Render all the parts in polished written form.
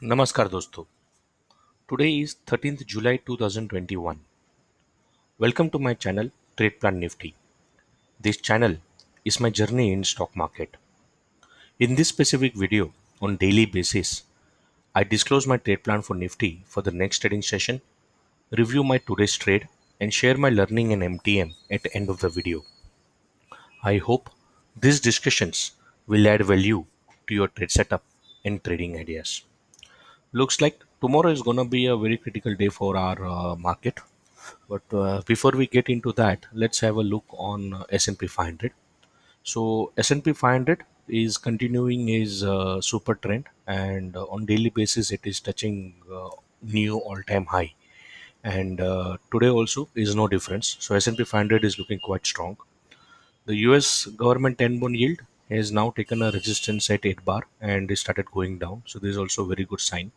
नमस्कार दोस्तों. Today is 13th July 2021. Welcome to my channel Trade Plan Nifty. This channel is my journey in stock market. In this specific video on daily basis, I disclose my trade plan for Nifty for the next trading session, review my today's trade and share my learning in MTM at the end of the video. I hope these discussions will add value to your trade setup and trading ideas. Looks like tomorrow is going to be a very critical day for our market. But before we get into that, let's have a look on S&P 500. So S&P 500 is continuing his super trend, and on daily basis it is touching new all-time high. And today also is no difference. So S&P 500 is looking quite strong. The US government 10 bond yield has now taken a resistance at 8 bar and it started going down. So this is also a very good sign.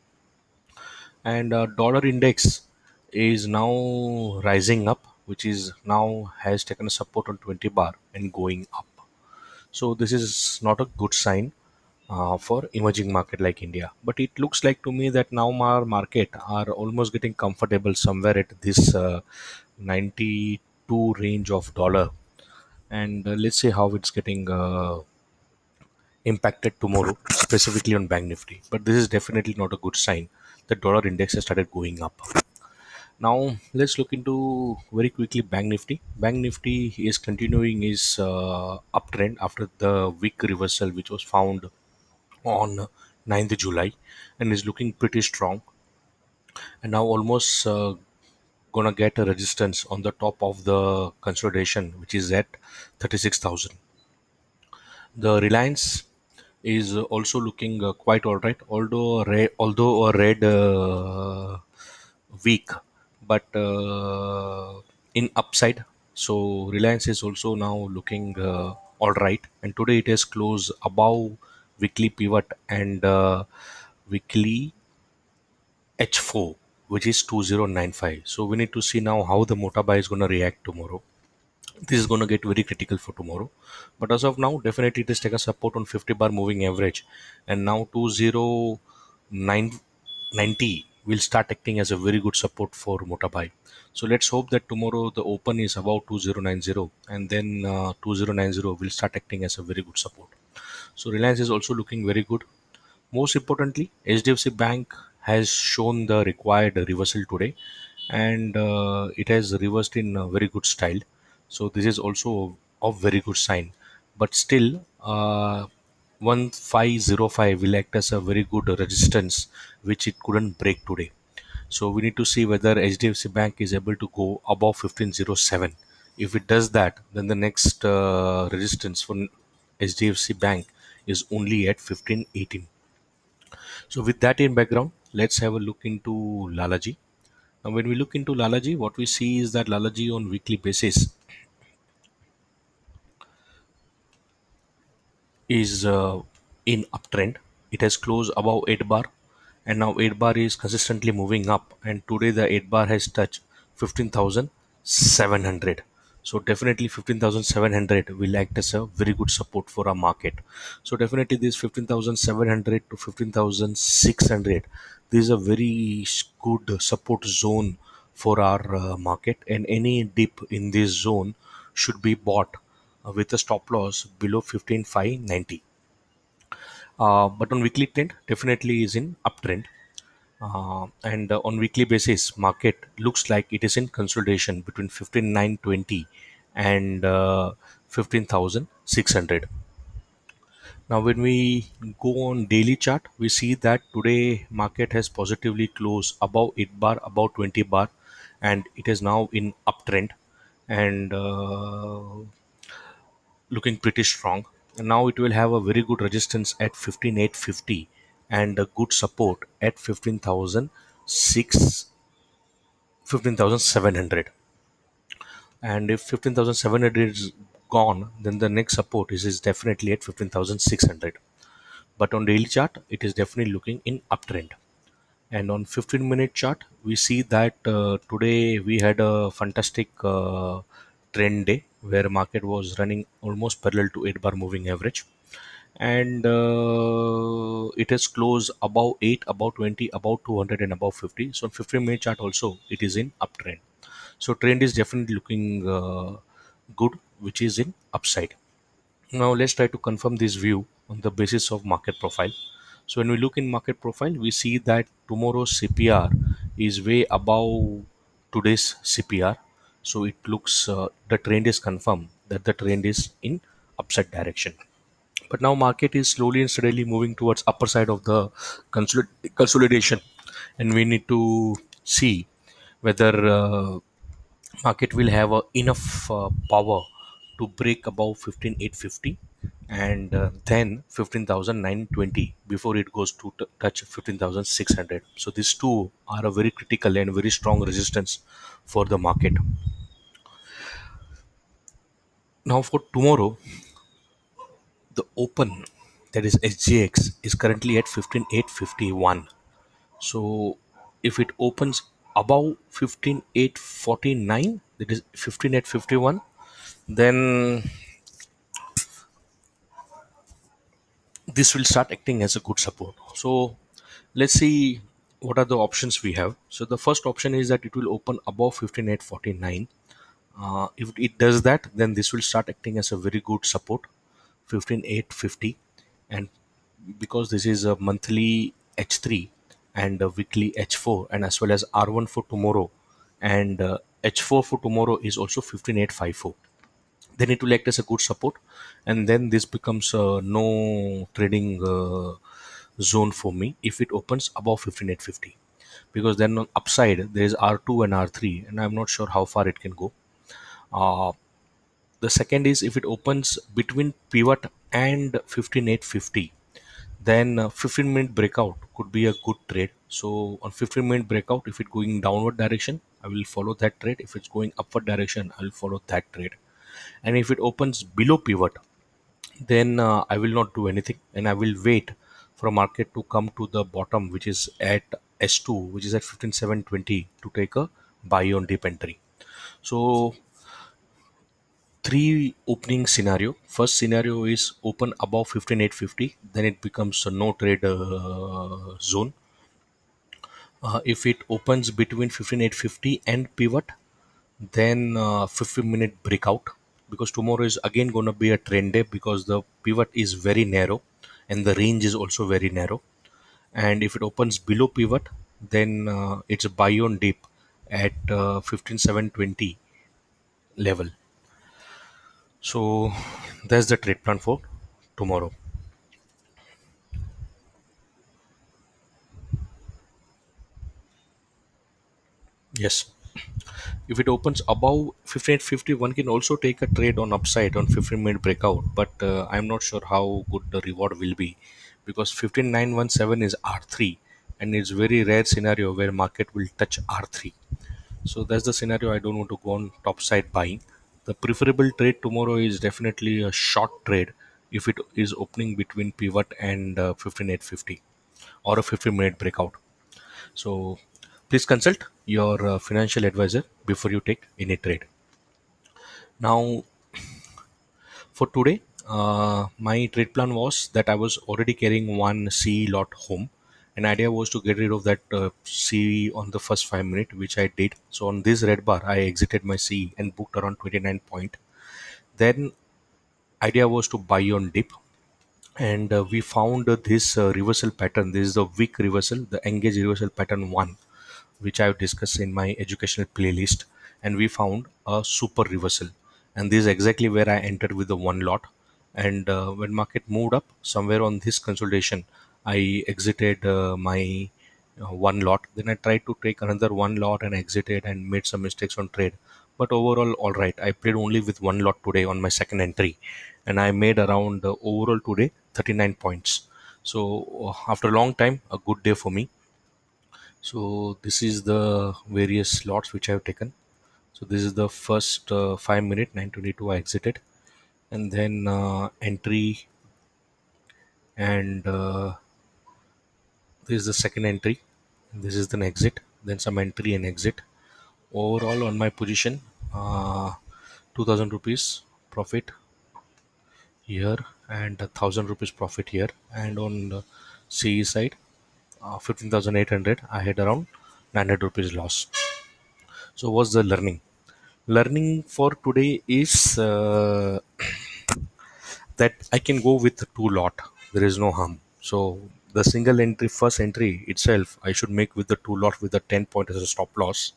And dollar index is now rising up, which is now has taken a support on 20 bar and going up. So this is not a good sign for emerging market like India, but it looks like to me that now our market are almost getting comfortable somewhere at this 92 range of dollar. And let's see how it's getting impacted tomorrow, specifically on bank nifty. But this is definitely not a good sign. The dollar index has started going up. Now let's look into very quickly Bank Nifty. Bank Nifty is continuing its uptrend after the weak reversal which was found on 9th July and is looking pretty strong. And now almost gonna get a resistance on the top of the consolidation which is at 36,000. The Reliance is also looking quite alright, although a red week, but in upside. So Reliance is also now looking all right, and today it has closed above weekly pivot and weekly H4, which is 2095. So we need to see now how the Mota is going to react tomorrow. This is going to get very critical for tomorrow, but as of now definitely it is taking support on 50 bar moving average, and now 2090 will start acting as a very good support for Motabai. So let's hope that tomorrow the open is about 2090, and then 2090 will start acting as a very good support. So Reliance is also looking very good. Most importantly, HDFC Bank has shown the required reversal today, and it has reversed in a very good style. So this is also a very good sign. But still, 1505 will act as a very good resistance, which it couldn't break today. So we need to see whether HDFC Bank is able to go above 1507. If it does that, then the next resistance for HDFC Bank is only at 1518. So with that in background, let's have a look into Lalaji. Now, when we look into Lalaji, what we see is that Lalaji on weekly basis is in uptrend. It has closed above 8 bar, and now 8 bar is consistently moving up. And today the 8 bar has touched 15,700. So definitely 15,700 will act as a very good support for our market. So definitely this 15,700 to 15,600, this is a very good support zone for our market, and any dip in this zone should be bought with a stop loss below 15,590. But on weekly trend, definitely is in uptrend. And on weekly basis, market looks like it is in consolidation between 15,920 and 15,600. Now, when we go on daily chart, we see that today market has positively closed above 8 bar, above 20 bar, and it is now in uptrend. And looking pretty strong. And now it will have a very good resistance at 15,850 and a good support at 15,700. And if 15,700 is gone, then the next support is definitely at 15,600. But on daily chart, it is definitely looking in uptrend. And on 15-minute chart, we see that today we had a fantastic trend day where market was running almost parallel to 8 bar moving average. and it has closed above 8, above 20, above 200, and above 50. So on 15-minute chart also it is in uptrend. So trend is definitely looking good, which is in upside. Now let's try to confirm this view on the basis of market profile. So when we look in market profile, we see that tomorrow's CPR is way above today's CPR. So it looks the trend is confirmed that the trend is in upside direction. But now market is slowly and steadily moving towards upper side of the consolidation, and we need to see whether market will have enough power to break above 15850 and then 15920 before it goes to touch 15600. So these two are a very critical and very strong resistance for the market. Now for tomorrow, the open, that is SGX, is currently at 15851. So if it opens above 15849, that is 15851, then this will start acting as a good support. So let's see what are the options we have. So the first option is that it will open above 15849. If it does that, then this will start acting as a very good support, 15850. And because this is a monthly H3 and a weekly H4, and as well as R1 for tomorrow, and H4 for tomorrow is also 15854, then it will act as a good support, and then this becomes no trading zone for me if it opens above 15850, because then on upside there is R2 and R3, and I'm not sure how far it can go. The second is if it opens between pivot and 15850, then 15-minute breakout could be a good trade. So on 15-minute breakout, if it's going downward direction, I will follow that trade. If it's going upward direction, I'll follow that trade. And if it opens below pivot, then I will not do anything, and I will wait for a market to come to the bottom, which is at S2, which is at 15720, to take a buy on dip entry. So three opening scenario. First scenario is open above 15850, then it becomes a no trade zone. If it opens between 15850 and pivot, then 15-minute breakout, because tomorrow is again going to be a trend day, because the pivot is very narrow and the range is also very narrow. And if it opens below pivot, then it's a buy on dip at 15720 level. So that's the trade plan for tomorrow. Yes, if it opens above 5850, one can also take a trade on upside on 15-minute breakout, but I'm not sure how good the reward will be, because 15917 is R3, and it's very rare scenario where market will touch R3. So that's the scenario I don't want to go on top side buying. The preferable trade tomorrow is definitely a short trade if it is opening between pivot and 15850 or a 15-minute breakout. So please consult your financial advisor before you take any trade. Now, for today, my trade plan was that I was already carrying one CE lot home. An idea was to get rid of that CE on the first 5 minutes, which I did. So on this red bar, I exited my CE and booked around 29 point. Then idea was to buy on dip, and we found this reversal pattern. This is the weak reversal, the engage reversal pattern one, which I've discussed in my educational playlist, and we found a super reversal. And this is exactly where I entered with the one lot. And when market moved up somewhere on this consolidation, I exited my one lot. Then I tried to take another one lot and exited and made some mistakes on trade. But overall, all right. I played only with one lot today on my second entry, and I made around overall today 39 points. So after a long time, a good day for me. So this is the various slots which I have taken. So this is the first 5 minute 922 I exited, and then entry, and this is the second entry. This is the exit. Then some entry and exit. Overall on my position, 2000 rupees profit here and 1,000 rupees profit here, and on the CE side 15,800 I had around 900 rupees loss. So what's the learning for today is that I can go with two lot. There is no harm. So the single entry, first entry itself, I should make with the two lot with the 10 point as a stop loss,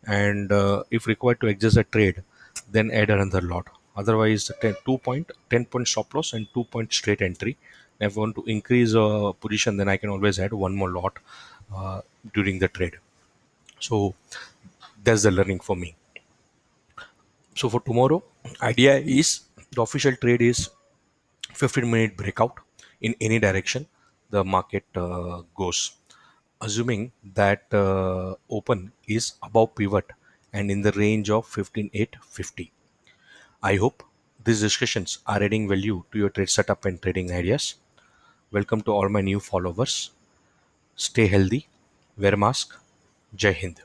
and if required to exit a trade, then add another lot. Otherwise, 10 point stop loss and 2 point straight entry. If I want to increase a position, then I can always add one more lot uh, during the trade. So that's the learning for me. So for tomorrow, idea is the official trade is 15-minute breakout in any direction the market goes, assuming that open is above pivot and in the range of 15,850. I hope these discussions are adding value to your trade setup and trading ideas. Welcome to all my new followers. Stay healthy, wear mask. Jai Hind.